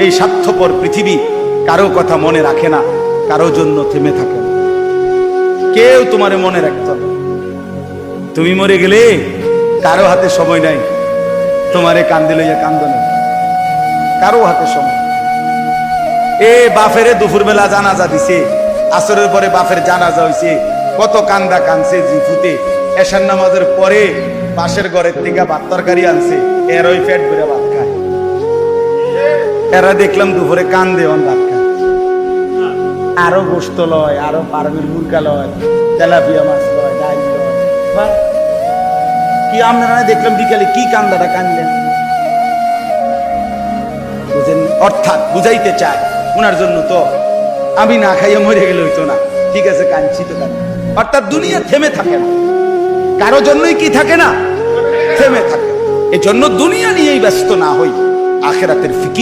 এই স্বার্থপর পৃথিবী কারো কথা মনে রাখে না, কারো জন্য থেমে থাকে না, কেউ তোমারে মনে রাখতো না। তুমি মরে গেলে কারো হাতে সময় নাই তোমারে কান্দে লইয়া কান্দনে, কারো হাতে সময়। এ বাফেরে দুপুর বেলা জানাজা দিছে, আসরের পরে বাফের জানাজা হইছে, কত কান্দা কানছে জিফুতে। এশার নামাজের পরে পাশের ঘরের থেকে ভাত তরকারি আনছে, এর ওই পেট ভরে ভাত খায়। এরা দেখলাম দুপুরে কান্দে অন ভাত খায়, আরো গোস্ত লয়, আরো ফার্মের মুরগা লয়, তেলাপিয়া মাছ লয়, ডাল লয়। কি আপনারা দেখলাম বিকালে কি কান্দাটা কানলেন, বুঝেন? অর্থাৎ বুঝাইতে চায় ওনার জন্য তো আমি না খাইয়ে মরে গেলে হইতো না, ঠিক আছে কাঁদছি তো কাঁদ। অর্থাৎ দুনিয়া থেমে থাকে না, কারো জন্যই কি থাকে না, থেমে থাকে। এজন্য দুনিয়া নিয়েই ব্যস্ত না হই, আখিরাতের ফিকির